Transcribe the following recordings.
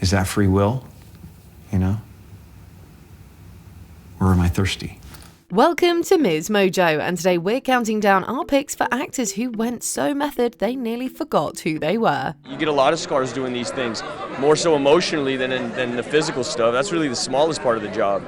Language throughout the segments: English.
Is that free will? You know? Or am I thirsty? Welcome to MsMojo, and today we're counting down our picks for actors who went so method they nearly forgot who they were. You get a lot of scars doing these things, more so emotionally than the physical stuff. That's really the smallest part of the job.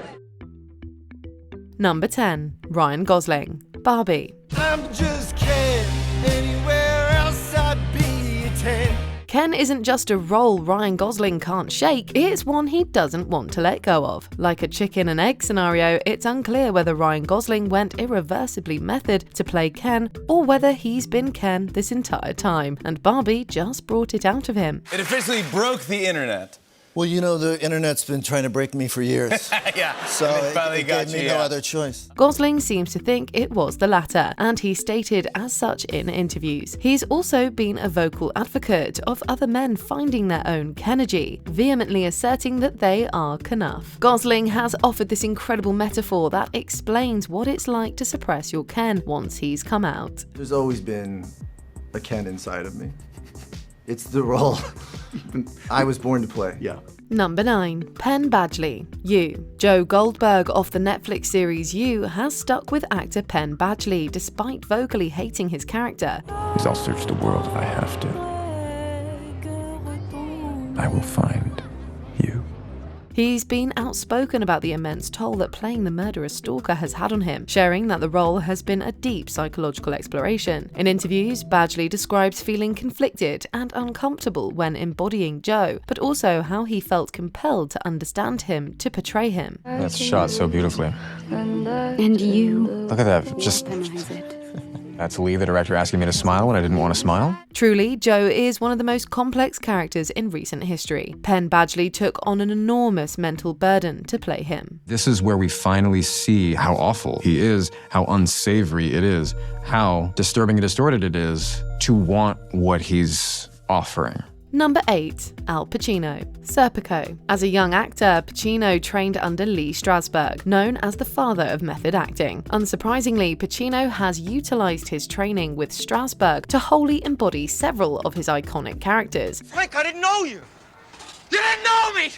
Number 10. Ryan Gosling, Barbie. I'm just Ken, anywhere else I'd be a 10. Ken isn't just a role Ryan Gosling can't shake, it's one he doesn't want to let go of. Like a chicken and egg scenario, it's unclear whether Ryan Gosling went irreversibly method to play Ken, or whether he's been Ken this entire time, and Barbie just brought it out of him. It officially broke the internet. Well, you know, the internet's been trying to break me for years. Yeah, So it finally got gave me you, no yeah. other choice. Gosling seems to think it was the latter, and he stated as such in interviews. He's also been a vocal advocate of other men finding their own Ken-ergy, vehemently asserting that they are enough. Gosling has offered this incredible metaphor that explains what it's like to suppress your Ken once he's come out. There's always been a Ken inside of me. It's the role I was born to play. Yeah. Number 9. Penn Badgley, You. Joe Goldberg of the Netflix series You has stuck with actor Penn Badgley despite vocally hating his character. I'll search the world if I have to. I will find you. He's been outspoken about the immense toll that playing the murderous stalker has had on him, sharing that the role has been a deep psychological exploration. In interviews, Badgley describes feeling conflicted and uncomfortable when embodying Joe, but also how he felt compelled to understand him to portray him. That's shot so beautifully. And you. Look at that. Just. That's Lee, the director, asking me to smile when I didn't want to smile? Truly, Joe is one of the most complex characters in recent history. Penn Badgley took on an enormous mental burden to play him. This is where we finally see how awful he is, how unsavory it is, how disturbing and distorted it is to want what he's offering. Number 8. Al Pacino, Serpico. As a young actor, Pacino trained under Lee Strasberg, known as the father of method acting. Unsurprisingly, Pacino has utilized his training with Strasberg to wholly embody several of his iconic characters. Frank, I didn't know you! You didn't know me!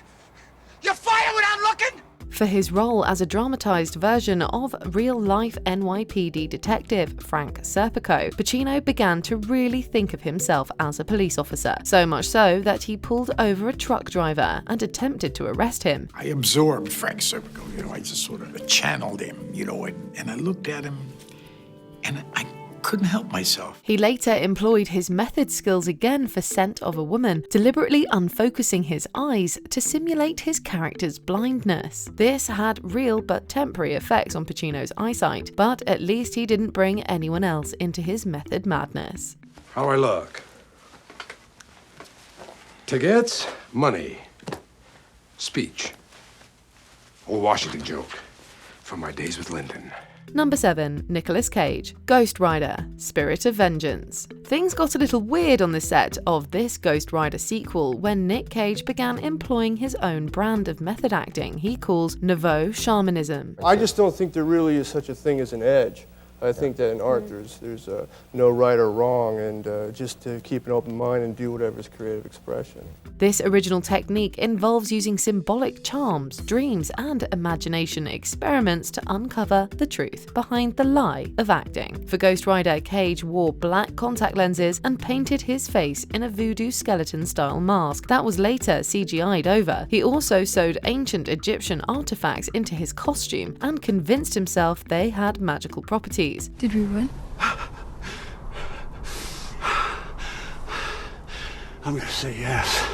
You fired without looking! For his role as a dramatized version of real-life NYPD detective Frank Serpico, Pacino began to really think of himself as a police officer, so much so that he pulled over a truck driver and attempted to arrest him. I absorbed Frank Serpico, I just sort of channeled him, and I looked at him, and I couldn't help myself. He later employed his method skills again for Scent of a Woman, deliberately unfocusing his eyes to simulate his character's blindness. This had real but temporary effects on Pacino's eyesight, but at least he didn't bring anyone else into his method madness. How do I look? Tickets, money, speech. Old Washington joke from my days with Lyndon. Number 7. Nicolas Cage, Ghost Rider, Spirit of Vengeance. Things got a little weird on the set of this Ghost Rider sequel when Nick Cage began employing his own brand of method acting he calls Nouveau Shamanism. I just don't think there really is such a thing as an edge. I think that in art there's no right or wrong, and just to keep an open mind and do whatever's creative expression. This original technique involves using symbolic charms, dreams, and imagination experiments to uncover the truth behind the lie of acting. For Ghost Rider, Cage wore black contact lenses and painted his face in a voodoo skeleton-style mask that was later CGI'd over. He also sewed ancient Egyptian artifacts into his costume and convinced himself they had magical properties. Did we win? I'm gonna say yes.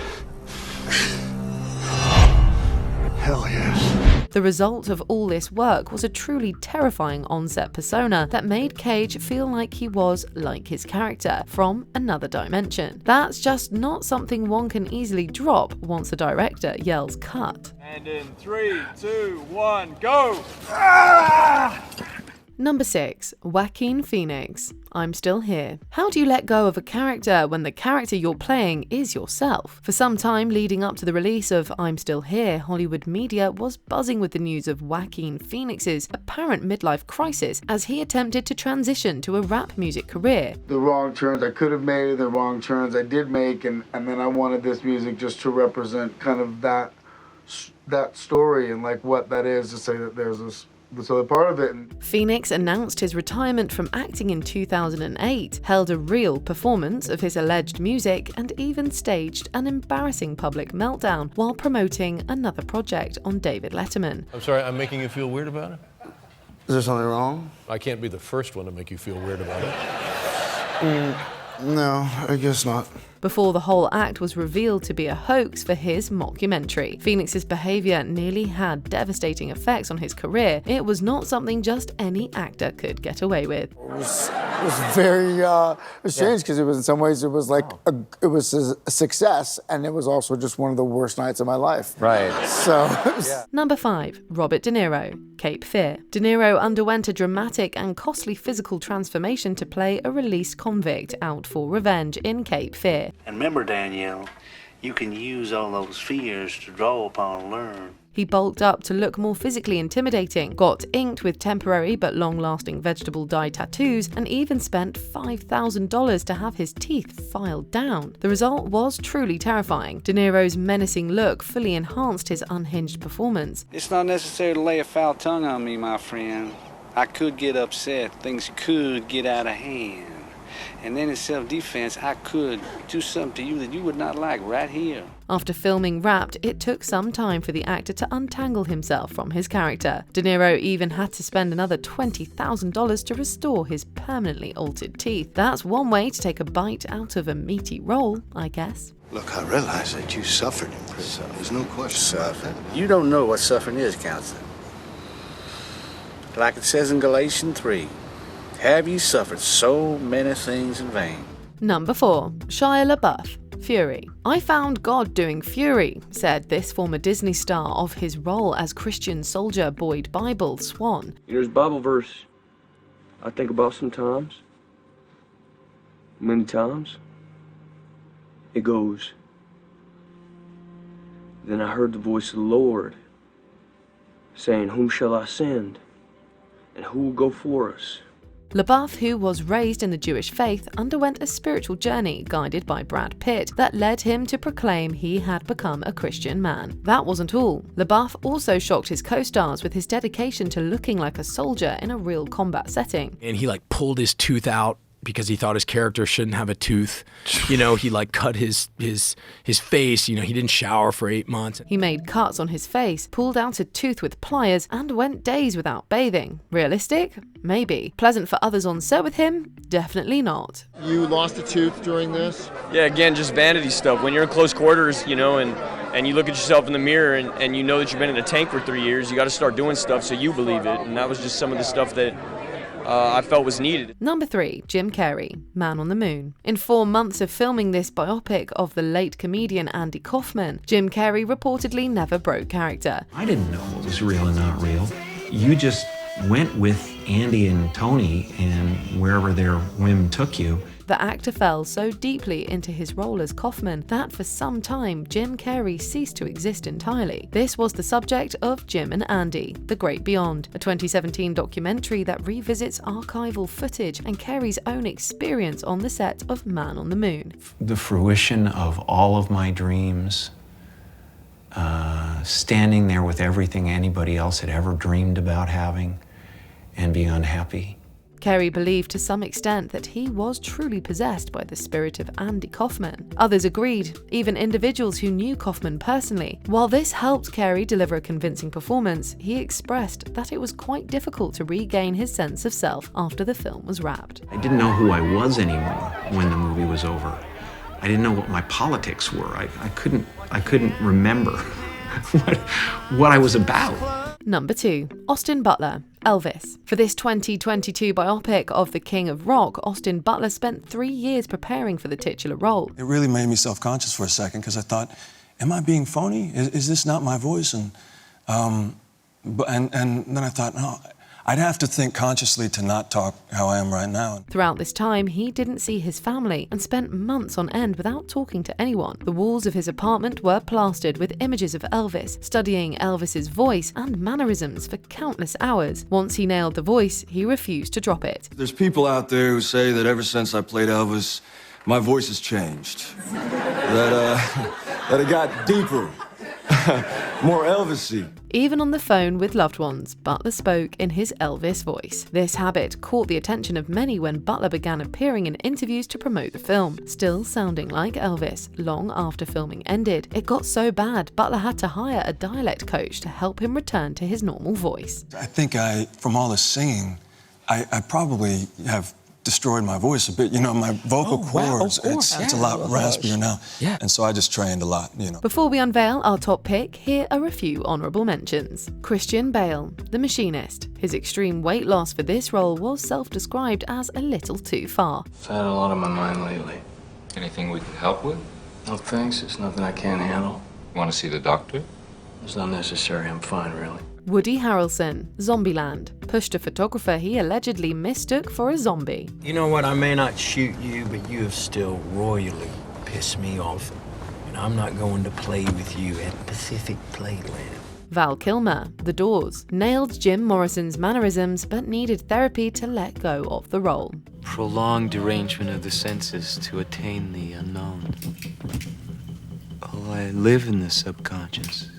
Hell yes. The result of all this work was a truly terrifying on-set persona that made Cage feel like he was, like his character, from another dimension. That's just not something one can easily drop once the director yells cut. And in 3, 2, 1, go! Number 6. Joaquin Phoenix. I'm Still Here. How do you let go of a character when the character you're playing is yourself? For some time leading up to the release of I'm Still Here, Hollywood media was buzzing with the news of Joaquin Phoenix's apparent midlife crisis as he attempted to transition to a rap music career. The wrong turns I could have made, the wrong turns I did make, and then I wanted this music just to represent kind of that story and like what that is, to say that there's this other part of it. Phoenix announced his retirement from acting in 2008, held a real performance of his alleged music, and even staged an embarrassing public meltdown while promoting another project on David Letterman. I'm sorry, I'm making you feel weird about it? Is there something wrong? I can't be the first one to make you feel weird about it. No, I guess not. Before the whole act was revealed to be a hoax for his mockumentary. Phoenix's behavior nearly had devastating effects on his career. It was not something just any actor could get away with. It was very strange because it was, in some ways, it was like it was a success, and it was also just one of the worst nights of my life. Right. So. Number 5. Robert De Niro. Cape Fear. De Niro underwent a dramatic and costly physical transformation to play a released convict out for revenge in Cape Fear. And remember, Danielle, you can use all those fears to draw upon and learn. He bulked up to look more physically intimidating, got inked with temporary but long-lasting vegetable dye tattoos, and even spent $5,000 to have his teeth filed down. The result was truly terrifying. De Niro's menacing look fully enhanced his unhinged performance. It's not necessary to lay a foul tongue on me, my friend. I could get upset. Things could get out of hand. And then in self-defense, I could do something to you that you would not like right here. After filming Wrapped, it took some time for the actor to untangle himself from his character. De Niro even had to spend another $20,000 to restore his permanently altered teeth. That's one way to take a bite out of a meaty role, I guess. Look, I realize that you suffered in prison. There's no question about that. You don't know what suffering is, counselor. Like it says in Galatians 3, have you suffered so many things in vain? Number 4. Shia LaBeouf. Fury. I found God doing Fury, said this former Disney star of his role as Christian soldier Boyd Bible Swan. There's a Bible verse I think about sometimes. Many times. It goes, then I heard the voice of the Lord saying, whom shall I send? And who will go for us? LaBeouf, who was raised in the Jewish faith, underwent a spiritual journey guided by Brad Pitt that led him to proclaim he had become a Christian man. That wasn't all. LaBeouf also shocked his co-stars with his dedication to looking like a soldier in a real combat setting. And he pulled his tooth out because he thought his character shouldn't have a tooth. He cut his face, he didn't shower for 8 months. He made cuts on his face, pulled out a tooth with pliers, and went days without bathing. Realistic? Maybe. Pleasant for others on set with him? Definitely not. You lost a tooth during this? Yeah, again, just vanity stuff. When you're in close quarters, and you look at yourself in the mirror and you know that you've been in a tank for 3 years, you got to start doing stuff so you believe it. And that was just some of the stuff that I felt was needed. Number 3. Jim Carrey. Man on the Moon. In 4 months of filming this biopic of the late comedian Andy Kaufman, Jim Carrey reportedly never broke character. I didn't know what was real and not real. You just went with Andy and Tony and wherever their whim took you. The actor fell so deeply into his role as Kaufman that for some time Jim Carrey ceased to exist entirely. This was the subject of Jim and Andy, The Great Beyond, a 2017 documentary that revisits archival footage and Carrey's own experience on the set of Man on the Moon. The fruition of all of my dreams, standing there with everything anybody else had ever dreamed about having, and being unhappy. Carrey believed to some extent that he was truly possessed by the spirit of Andy Kaufman. Others agreed, even individuals who knew Kaufman personally. While this helped Carrey deliver a convincing performance, he expressed that it was quite difficult to regain his sense of self after the film was wrapped. I didn't know who I was anymore when the movie was over. I didn't know what my politics were. I couldn't remember what I was about. Number 2. Austin Butler. Elvis. For this 2022 biopic of the King of Rock, Austin Butler spent 3 years preparing for the titular role. It really made me self-conscious for a second because I thought, am I being phony? Is this not my voice? And then I thought, no, I'd have to think consciously to not talk how I am right now. Throughout this time, he didn't see his family and spent months on end without talking to anyone. The walls of his apartment were plastered with images of Elvis, studying Elvis's voice and mannerisms for countless hours. Once he nailed the voice, he refused to drop it. There's people out there who say that ever since I played Elvis, my voice has changed. That it got deeper, more Elvis-y. Even on the phone with loved ones, Butler spoke in his Elvis voice. This habit caught the attention of many when Butler began appearing in interviews to promote the film, still sounding like Elvis long after filming ended. It got so bad, Butler had to hire a dialect coach to help him return to his normal voice. I think from all this singing, I probably have destroyed my voice a bit. You know, my vocal cords, it's a lot raspier now. Yeah. And so I just trained a lot, you know. Before we unveil our top pick, here are a few honourable mentions. Christian Bale, The Machinist. His extreme weight loss for this role was self-described as a little too far. I've had a lot on my mind lately. Anything we can help with? No thanks, it's nothing I can't handle. Want to see the doctor? It's not necessary, I'm fine, really. Woody Harrelson, Zombieland. Pushed a photographer he allegedly mistook for a zombie. You know what, I may not shoot you, but you have still royally pissed me off. And I'm not going to play with you at Pacific Playland. Val Kilmer, The Doors. Nailed Jim Morrison's mannerisms, but needed therapy to let go of the role. Prolonged derangement of the senses to attain the unknown. Oh, I live in the subconscious.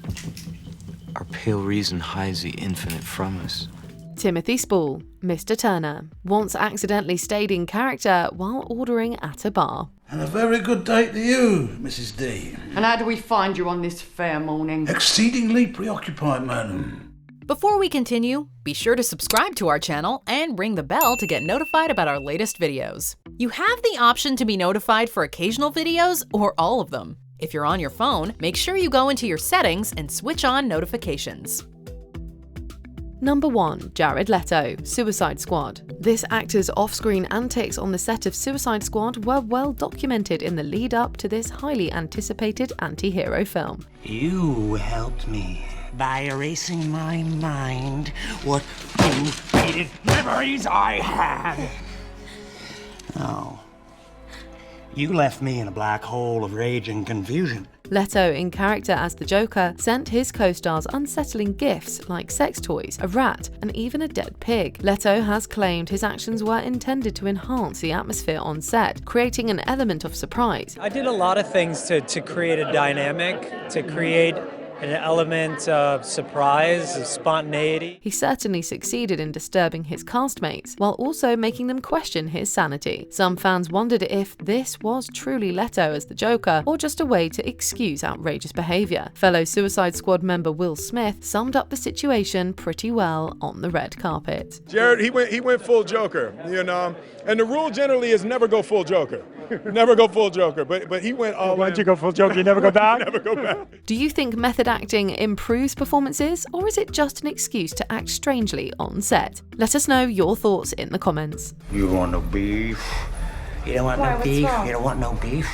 Our pale reason hides the infinite from us. Timothy Spall, Mr. Turner. Once accidentally stayed in character while ordering at a bar. And a very good day to you, Mrs. D. And how do we find you on this fair morning? Exceedingly preoccupied, madam. Before we continue, be sure to subscribe to our channel and ring the bell to get notified about our latest videos. You have the option to be notified for occasional videos or all of them. If you're on your phone, make sure you go into your settings and switch on notifications. Number 1. Jared Leto, Suicide Squad. This actor's off-screen antics on the set of Suicide Squad were well documented in the lead-up to this highly anticipated anti-hero film. You helped me by erasing my mind what unfaded memories I had. Oh. You left me in a black hole of rage and confusion. Leto, in character as the Joker, sent his co-stars unsettling gifts like sex toys, a rat, and even a dead pig. Leto has claimed his actions were intended to enhance the atmosphere on set, creating an element of surprise. I did a lot of things to create a dynamic, to create an element of surprise, of spontaneity. He certainly succeeded in disturbing his castmates, while also making them question his sanity. Some fans wondered if this was truly Leto as the Joker, or just a way to excuse outrageous behaviour. Fellow Suicide Squad member Will Smith summed up the situation pretty well on the red carpet. Jared, he went full Joker, you know, and the rule generally is never go full Joker. Never go full Joker, but he went all in. Once you go full Joker, you never go back? Never go back. Do you think method acting improves performances, or is it just an excuse to act strangely on set? Let us know your thoughts in the comments. You want no beef? You don't want no beef? You don't want no beef?